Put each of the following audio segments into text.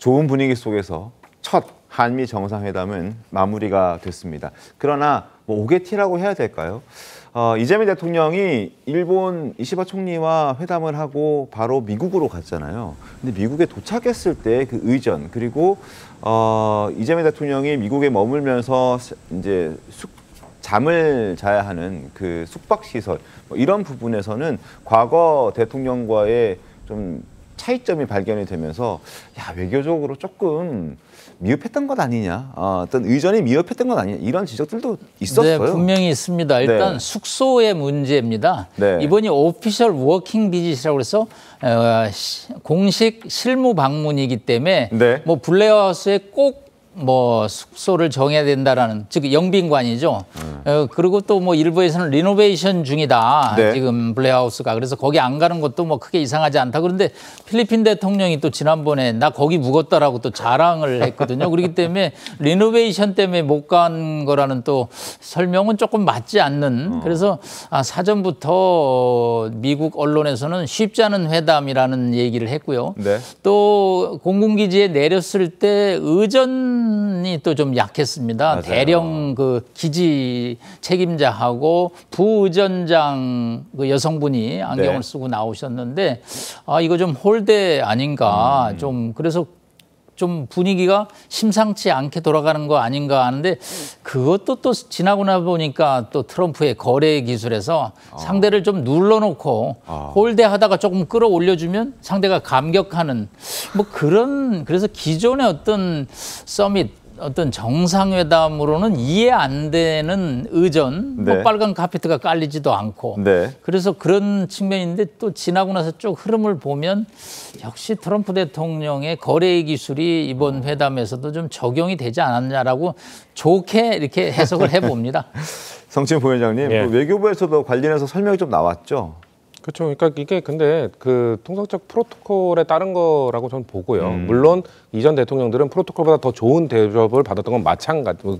좋은 분위기 속에서 첫 한미 정상회담은 마무리가 됐습니다. 그러나 뭐 오게티라고 해야 될까요? 이재명 대통령이 일본 이시바 총리와 회담을 하고 바로 미국으로 갔잖아요. 근데 미국에 도착했을 때 그 의전, 그리고 이재명 대통령이 미국에 머물면서 이제 잠을 자야 하는 그 숙박시설, 뭐 이런 부분에서는 과거 대통령과의 좀 차이점이 발견이 되면서 야, 외교적으로 조금 미흡했던 것 아니냐, 어떤 의전이 미흡했던 것 아니냐, 이런 지적들도 있었어요. 네, 분명히 있습니다. 일단 네. 숙소의 문제입니다. 네. 이번이 오피셜 워킹 비짓이라고 해서 공식 실무 방문이기 때문에 네. 뭐 블레어하우스에 꼭 뭐 숙소를 정해야 된다라는, 즉 영빈관이죠. 그리고 또 뭐 일부에서는 리노베이션 중이다. 네. 지금 블레어하우스가. 그래서 거기 안 가는 것도 뭐 크게 이상하지 않다. 그런데 필리핀 대통령이 또 지난번에 나 거기 묵었다라고 또 자랑을 했거든요. 그렇기 때문에 리노베이션 때문에 못 간 거라는 또 설명은 조금 맞지 않는. 그래서 사전부터 미국 언론에서는 쉽지 않은 회담이라는 얘기를 했고요. 네. 또 공군기지에 내렸을 때 의전이 또 좀 약했습니다. 맞아요. 대령 그 기지 책임자하고 부의전장 그 여성분이 안경을 네. 쓰고 나오셨는데 이거 좀 홀대 아닌가 좀, 그래서 좀 분위기가 심상치 않게 돌아가는 거 아닌가 하는데, 그것도 또 지나고 나 보니까 또 트럼프의 거래 기술에서 상대를 좀 눌러놓고 홀대하다가 조금 끌어올려주면 상대가 감격하는 뭐 그런, 그래서 기존의 어떤 서밋, 어떤 정상회담으로는 이해 안 되는 의전, 네. 뭐 빨간 카페트가 깔리지도 않고, 네. 그래서 그런 측면인데, 또 지나고 나서 쭉 흐름을 보면 역시 트럼프 대통령의 거래 기술이 이번 회담에서도 좀 적용이 되지 않았냐라고 좋게 이렇게 해석을 해봅니다. 성침 부위원장님, 예. 외교부에서도 관련해서 설명이 좀 나왔죠? 그렇죠. 그러니까 이게 근데 그 통상적 프로토콜에 따른 거라고 저는 보고요. 물론 이전 대통령들은 프로토콜보다 더 좋은 대접을 받았던 건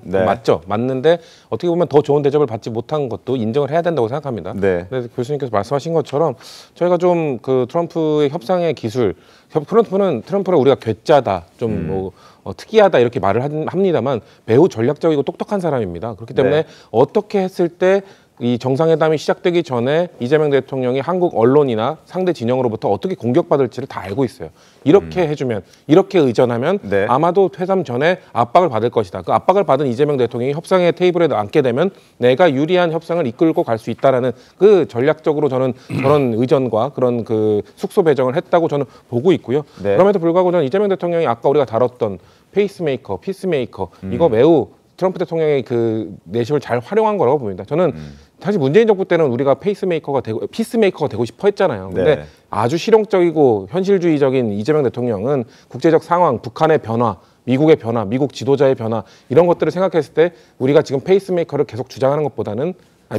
네. 맞죠. 맞는데 어떻게 보면 더 좋은 대접을 받지 못한 것도 인정을 해야 된다고 생각합니다. 네. 근데 교수님께서 말씀하신 것처럼 저희가 좀 그 트럼프의 협상의 기술, 트럼프를 우리가 괴짜다, 좀 뭐 특이하다 이렇게 말을 합니다만 매우 전략적이고 똑똑한 사람입니다. 그렇기 때문에 네. 어떻게 했을 때 이 정상회담이 시작되기 전에 이재명 대통령이 한국 언론이나 상대 진영으로부터 어떻게 공격받을지를 다 알고 있어요. 이렇게 해주면, 이렇게 의전하면 네. 아마도 회담 전에 압박을 받을 것이다. 그 압박을 받은 이재명 대통령이 협상의 테이블에 앉게 되면 내가 유리한 협상을 이끌고 갈 수 있다라는 그 전략적으로 저는 그런 의전과 그런 그 숙소 배정을 했다고 저는 보고 있고요. 네. 그럼에도 불구하고 저는 이재명 대통령이 아까 우리가 다뤘던 페이스메이커, 피스메이커, 이거 매우 트럼프 대통령의 그 내십을 잘 활용한 거라고 봅니다. 저는 사실 문재인 정부 때는 우리가 페이스메이커가 되고 피스메이커가 되고 싶어 했잖아요. 근데 네. 아주 실용적이고 현실주의적인 이재명 대통령은 국제적 상황, 북한의 변화, 미국의 변화, 미국 지도자의 변화, 이런 것들을 생각했을 때 우리가 지금 페이스메이커를 계속 주장하는 것보다는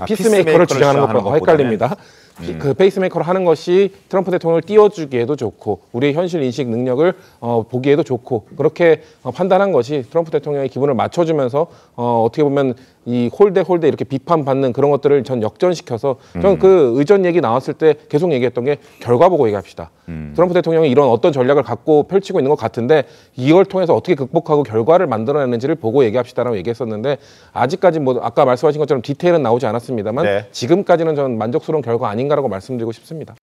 피스메이커를 주장하는 것보다 더 헷갈립니다. 그 페이스메이커를 하는 것이 트럼프 대통령을 띄워주기에도 좋고 우리의 현실 인식 능력을 보기에도 좋고, 그렇게 판단한 것이 트럼프 대통령의 기분을 맞춰주면서 어떻게 보면 이 홀대 이렇게 비판받는 그런 것들을 전 역전시켜서 저는 그 의전 얘기 나왔을 때 계속 얘기했던 게 결과 보고 얘기합시다. 트럼프 대통령이 이런 어떤 전략을 갖고 펼치고 있는 것 같은데 이걸 통해서 어떻게 극복하고 결과를 만들어내는지를 보고 얘기합시다라고 얘기했었는데, 아직까지 뭐 아까 말씀하신 것처럼 디테일은 나오지 않았습니다만 네. 지금까지는 저는 만족스러운 결과 아닌가라고 말씀드리고 싶습니다.